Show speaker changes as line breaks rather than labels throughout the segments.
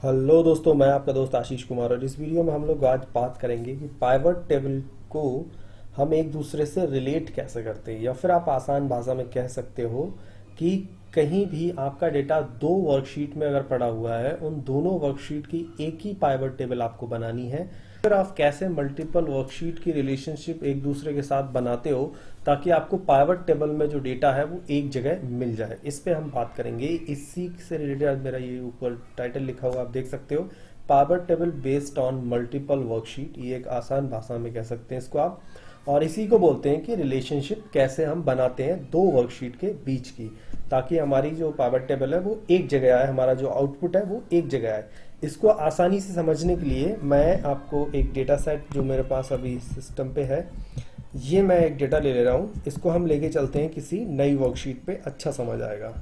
Hello दोस्तों, मैं आपका दोस्त आशीष कुमार और इस वीडियो में हम लोग आज बात करेंगे कि पाइवट टेबल को हम एक दूसरे से रिलेट कैसे करते हैं, या फिर आप आसान भाषा में कह सकते हो कि कहीं भी आपका डेटा दो वर्कशीट में अगर पड़ा हुआ है, उन दोनों वर्कशीट की एक ही पाइवट टेबल आपको बनानी है। फिर आप कैसे मल्टीपल वर्कशीट की रिलेशनशिप एक दूसरे के साथ बनाते हो ताकि आपको पाइवट टेबल में जो डेटा है वो एक जगह मिल जाए, इस पे हम बात करेंगे। इसी से रिलेटेड मेरा ये ऊपर टाइटल लिखा हुआ आप देख सकते हो, pivot table based on multiple worksheet. ये एक आसान भाषा में कह सकते हैं इसको आप, और इसी को बोलते हैं कि रिलेशनशिप कैसे हम बनाते हैं दो वर्कशीट के बीच की, ताकि हमारी जो पाइवट टेबल है वो एक जगह आए, हमारा जो आउटपुट है वो एक जगह आए। इसको आसानी से समझने के लिए मैं आपको एक डेटा सेट जो मेरे पास अभी सिस्टम पे है, ये मैं एक डेटा ले रहा हूँ। इसको हम लेके चलते हैं किसी नई वर्कशीट पे, अच्छा समझ आएगा।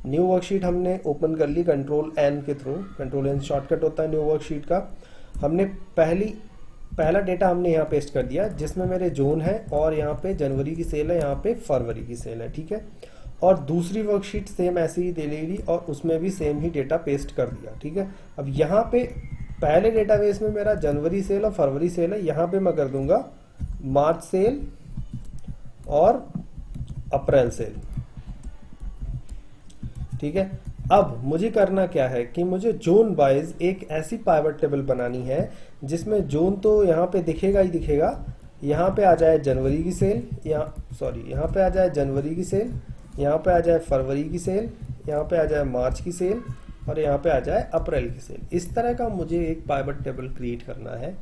न्यू वर्कशीट हमने ओपन कर ली कंट्रोल एन के थ्रू। कंट्रोल एन शॉर्टकट होता है न्यू वर्कशीट का। हमने पहला डेटा हमने यहाँ पेस्ट कर दिया जिसमें मेरे जोन है, और यहाँ पे जनवरी की सेल है, यहाँ पे फरवरी की सेल है, ठीक है। और दूसरी वर्कशीट सेम ऐसे ही दे ली और उसमें भी सेम ही डेटा पेस्ट कर दिया, ठीक है। अब यहाँ पे पहले डेटाबेस में मेरा जनवरी सेल और फरवरी सेल है, यहाँ पे मैं कर दूंगा मार्च सेल और अप्रैल सेल, ठीक है। अब मुझे करना क्या है कि मुझे जोन वाइज एक ऐसी पाइवट टेबल बनानी है जिसमें जोन तो यहाँ पे दिखेगा ही दिखेगा। यहाँ पे आ जाए जनवरी की सेल, यहाँ पे आ जाए जनवरी की सेल, यहाँ पे आ जाए फरवरी की सेल, यहाँ पे आ जाए मार्च की सेल, और यहाँ पे आ जाए अप्रैल की सेल। इस तरह का मुझे एक पाइवट टेबल क्रिएट करना है,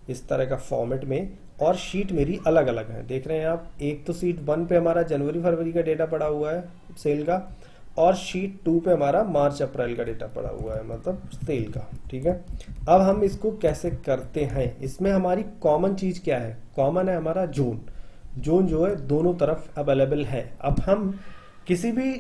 इस तरह का फॉर्मेट में। और शीट मेरी अलग अलग है, देख रहे हैं आप। एक तो शीट 1 पे हमारा जनवरी फरवरी का डेटा पड़ा हुआ है सेल का, और शीट 2 पे हमारा मार्च अप्रैल का डेटा पड़ा हुआ है, मतलब सेल का, ठीक है। अब हम इसको कैसे करते हैं, इसमें हमारी कॉमन चीज क्या है? कॉमन है हमारा जोन। जोन जो है दोनों तरफ अवेलेबल है। अब हम किसी भी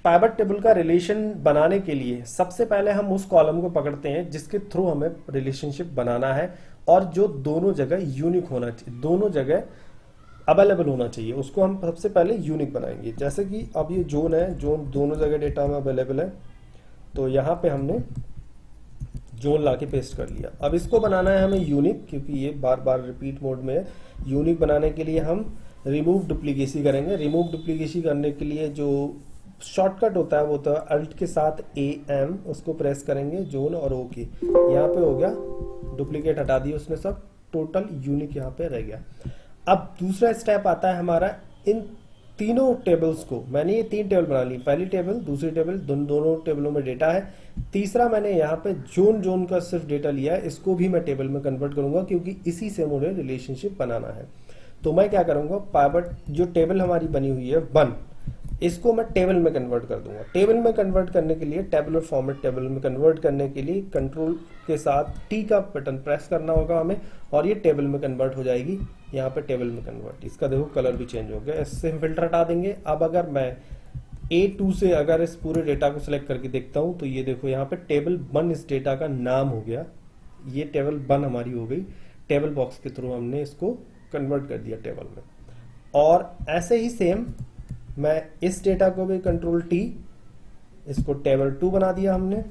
पाइवट टेबल का रिलेशन बनाने के लिए सबसे पहले हम उस कॉलम को पकड़ते हैं जिसके थ्रू हमें रिलेशनशिप बनाना है, और जो दोनों जगह यूनिक होना चाहिए, दोनों जगह अवेलेबल होना चाहिए, उसको हम सबसे पहले यूनिक बनाएंगे। जैसे कि अब ये जोन है, जोन दोनों जगह डेटा में अवेलेबल है, तो यहाँ पे हमने जोन लाके पेस्ट कर लिया। अब इसको बनाना है हमें यूनिक, क्योंकि ये बार बार रिपीट मोड में है। यूनिक बनाने के लिए हम रिमूव डुप्लीकेसी करेंगे। रिमूव डुप्लीकेसी करने के लिए जो शॉर्टकट होता है वो तो अल्ट के साथ AM, उसको प्रेस करेंगे, जोन और ओके। यहाँ पे हो गया, डुप्लीकेट हटा दिया उसने सब, टोटल यूनिक यहाँ पे रह गया। अब दूसरा स्टेप आता है हमारा, इन तीनों टेबल्स को, मैंने ये 3 टेबल बना ली, पहली टेबल, दूसरी टेबल, दोनों टेबलों में डेटा है। तीसरा मैंने यहाँ पे जोन का सिर्फ डेटा लिया है, इसको भी मैं टेबल में कन्वर्ट करूंगा क्योंकि इसी से मुझे रिलेशनशिप बनाना है। तो मैं क्या करूंगा, पाइवट जो टेबल हमारी बनी हुई है 1, इसको मैं टेबल में कन्वर्ट कर दूंगा। टेबल में कन्वर्ट करने के लिए, टेबुलर फॉर्मेट टेबल में कन्वर्ट करने के लिए कंट्रोल के साथ T का बटन प्रेस करना होगा हमें, और ये टेबल में कन्वर्ट हो जाएगी। यहाँ पे टेबल में कन्वर्ट, इसका देखो कलर भी चेंज हो गया। इससे हम फिल्टर हटा देंगे। अब अगर मैं A2 से अगर इस पूरे डेटा को सिलेक्ट करके देखता हूँ तो ये देखो यहाँ पे टेबल 1 इस डेटा का नाम हो गया। ये टेबल 1 हमारी हो गई, टेबल बॉक्स के थ्रू हमने इसको कन्वर्ट कर दिया टेबल में। और ऐसे ही सेम मैं इस डेटा को भी कंट्रोल T, इसको टेबल 2 बना दिया हमने।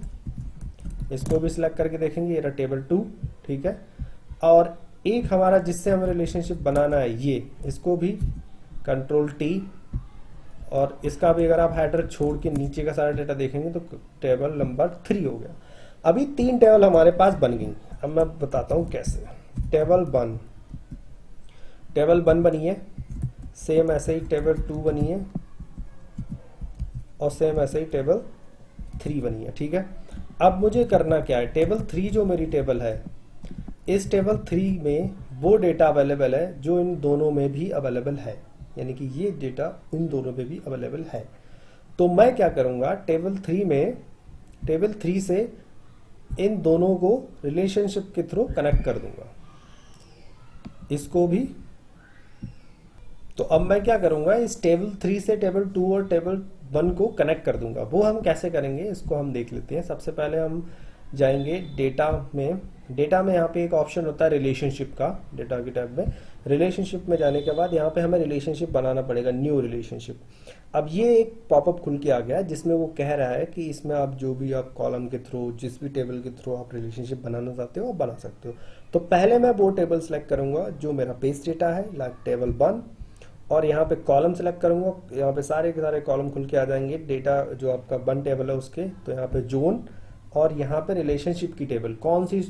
इसको भी सिलेक्ट करके देखेंगे, ये रहा टेबल 2, ठीक है। और एक हमारा जिससे हमें रिलेशनशिप बनाना है ये, इसको भी कंट्रोल T, और इसका भी अगर आप हेडर छोड़ के नीचे का सारा डेटा देखेंगे तो टेबल नंबर 3 हो गया। अभी 3 टेबल हमारे पास बन गई। अब मैं बताता हूं कैसे। टेबल 1 बनी है, सेम ऐसे ही टेबल 2 बनी है, और सेम ऐसे ही टेबल 3 बनी है, ठीक है। अब मुझे करना क्या है, टेबल 3 जो मेरी टेबल है, इस टेबल 3 में वो डेटा अवेलेबल है जो इन दोनों में भी अवेलेबल है, यानी कि ये डेटा इन दोनों में भी अवेलेबल है। तो मैं क्या करूंगा, टेबल 3 से इन दोनों को रिलेशनशिप के थ्रू कनेक्ट कर दूंगा, इसको भी। तो अब मैं क्या करूंगा, इस टेबल 3 से टेबल 2 और टेबल 1 को कनेक्ट कर दूंगा। वो हम कैसे करेंगे इसको हम देख लेते हैं। सबसे पहले हम जाएंगे डेटा में। डेटा में यहाँ पे एक ऑप्शन होता है रिलेशनशिप का, डेटा के टैब में। रिलेशनशिप में जाने के बाद यहाँ पे हमें रिलेशनशिप बनाना पड़ेगा, न्यू रिलेशनशिप। अब ये एक पॉपअप खुल के आ गया है जिसमें वो कह रहा है कि इसमें आप जो भी आप कॉलम के थ्रू, जिस भी टेबल के थ्रू आप रिलेशनशिप बनाना चाहते हो आप बना सकते हो। तो पहले मैं वो टेबल सेलेक्ट करूंगा जो मेरा बेस डेटा है, लाइक टेबल 1, और यहाँ पे कॉलम सेलेक्ट करूंगा। यहाँ पे सारे के सारे कॉलम खुल के आ जाएंगे डेटा जो आपका 1 टेबल है उसके। तो यहाँ पे जोन, और यहाँ पे रिलेशनशिप की टेबल, कौन सी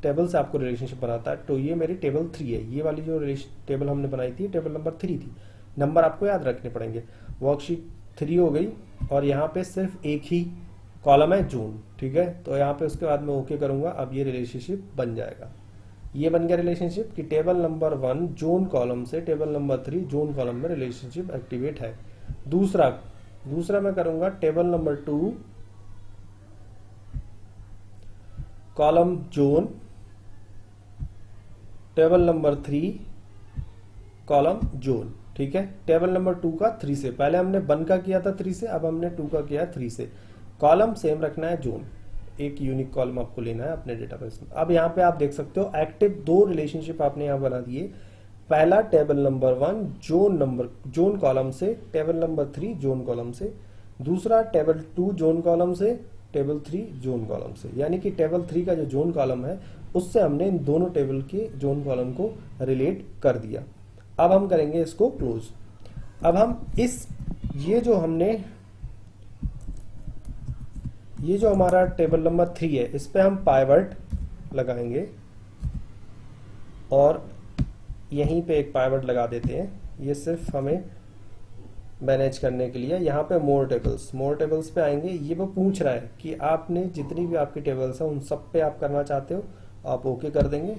टेबल से आपको रिलेशनशिप बनाता है। तो ये मेरी टेबल 3 है। ये वाली जो टेबल हमने बनाई थी टेबल नंबर 3 थी। नंबर आपको याद रखने पड़ेंगे। वर्कशीट 3 हो गई, और यहाँ पे सिर्फ एक ही कॉलम है जून, ठीक है। तो यहाँ पे उसके बाद मैं ओके करूंगा। अब ये रिलेशनशिप बन जाएगा। ये बन गया रिलेशनशिप कि टेबल नंबर 1 जोन कॉलम से टेबल नंबर 3 जोन कॉलम में रिलेशनशिप एक्टिवेट है। दूसरा मैं करूंगा table number 2 column zone, table number 3 column zone, ठीक है। टेबल नंबर 2 का 3 से, पहले हमने 1 का किया था 3 से, अब हमने 2 का किया 3 से। कॉलम सेम रखना है जोन, एक यूनिक कॉलम आपको लेना है अपने डेटाबेस में। अब यहाँ पे आप देख सकते हो एक्टिव 2 रिलेशनशिप आपने यहाँ बना दिए। पहला टेबल नंबर 1 जोन कॉलम से, टेबल नंबर 3 जोन कॉलम से। दूसरा टेबल 2 जोन कॉलम से, टेबल 3 जोन कॉलम से। यानी कि टेबल 3 का जो जोन कॉलम है उससे हमने इन दोनों टेबल के जोन कॉलम को रिलेट कर दिया। अब हम करेंगे इसको क्लोज। अब हम ये जो हमारा टेबल नंबर 3 है इस पे हम पाइवट लगाएंगे, और यहीं पे एक पाइवट लगा देते हैं। ये सिर्फ हमें मैनेज करने के लिए। यहाँ पे मोर टेबल्स पे आएंगे। ये वो पूछ रहा है कि आपने जितनी भी आपकी टेबल्स हैं उन सब पे आप करना चाहते हो, आप ओके कर देंगे।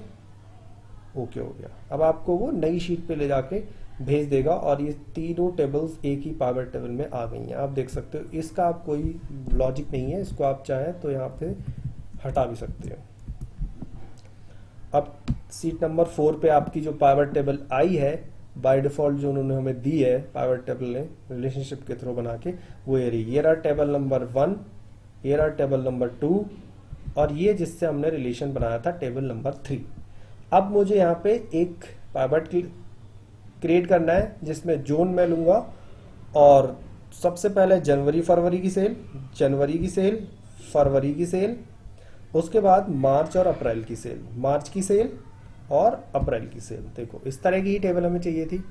ओके हो गया। अब आपको वो नई शीट पे ले जाके भेज देगा, और ये तीनों टेबल्स एक ही पाइवट टेबल में आ गई हैं। आप देख सकते हो इसका आप कोई लॉजिक नहीं है, इसको आप चाहें तो यहाँ पे हटा भी सकते हो। अब सीट नंबर 4 पे आपकी जो पाइवट टेबल आई है बाय डिफॉल्ट, जो उन्होंने हमें दी है पाइवट टेबल ने रिलेशनशिप के थ्रू बना के, वो ये रहा टेबल नंबर 1, ये रहा टेबल नंबर 2, और ये जिससे हमने रिलेशन बनाया था टेबल नंबर 3। अब मुझे यहाँ पे एक पाइवट क्रिएट करना है जिसमें जोन मैं लूंगा, और सबसे पहले जनवरी फरवरी की सेल, फरवरी की सेल, उसके बाद मार्च और अप्रैल की सेल, मार्च की सेल और अप्रैल की सेल। देखो इस तरह की ही टेबल हमें चाहिए थी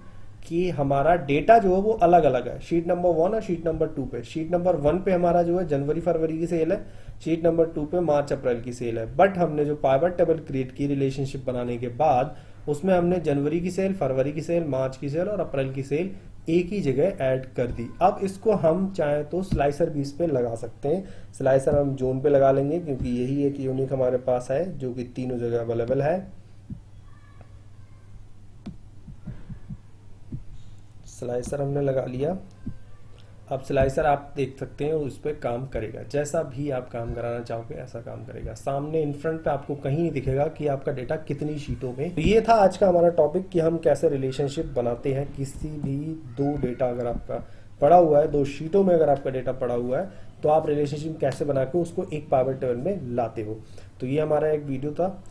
कि हमारा डेटा जो है वो अलग अलग है शीट नंबर 1 और शीट नंबर 2 पे। शीट नंबर 1 पे हमारा जो है जनवरी फरवरी की सेल है, शीट नंबर 2 पे मार्च अप्रैल की सेल है। बट हमने जो पाइवट टेबल क्रिएट की रिलेशनशिप बनाने के बाद उसमें हमने जनवरी की सेल, फरवरी की सेल, मार्च की सेल और अप्रैल की सेल एक ही जगह ऐड कर दी। अब इसको हम चाहें तो स्लाइसर भी इस पे लगा सकते हैं। स्लाइसर हम जोन पे लगा लेंगे क्योंकि यही एक यूनिक हमारे पास है जो कि तीनों जगह अवेलेबल है। स्लाइसर हमने लगा लिया। अब स्लाइसर आप देख सकते हैं उस पर काम करेगा, जैसा भी आप काम कराना चाहोगे ऐसा काम करेगा। सामने इन फ्रंट पे आपको कहीं नहीं दिखेगा कि आपका डेटा कितनी शीटों में। तो ये था आज का हमारा टॉपिक कि हम कैसे रिलेशनशिप बनाते हैं किसी भी दो डेटा, अगर आपका पड़ा हुआ है 2 शीटों में, अगर आपका डेटा पड़ा हुआ है तो आप रिलेशनशिप कैसे बना के उसको एक पाइवट टेबल में लाते हो। तो ये हमारा एक वीडियो था,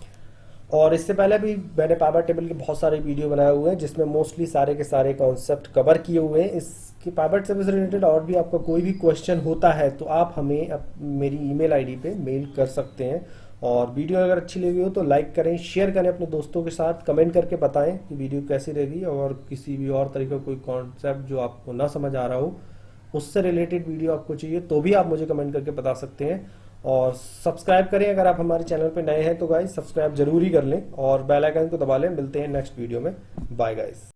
और इससे पहले भी मैंने पाइवट टेबल के बहुत सारे वीडियो बनाए हुए हैं जिसमें मोस्टली सारे के सारे कॉन्सेप्ट कवर किए हुए हैं। इसकी पाइवट टेबल से रिलेटेड और भी आपका कोई भी क्वेश्चन होता है तो आप हमें मेरी ईमेल आईडी पे मेल कर सकते हैं। और वीडियो अगर अच्छी लगी हो तो लाइक करें, शेयर करें अपने दोस्तों के साथ, कमेंट करके बताएं कि वीडियो कैसी लगी, और किसी भी और तरीके का कोई कॉन्सेप्ट जो आपको ना समझ आ रहा हो उससे रिलेटेड वीडियो आपको चाहिए तो भी आप मुझे कमेंट करके बता सकते हैं। और सब्सक्राइब करें, अगर आप हमारे चैनल पे नए हैं तो गाइस सब्सक्राइब जरूर ही कर लें और बेल आइकन को दबा लें। मिलते हैं नेक्स्ट वीडियो में। Bye guys.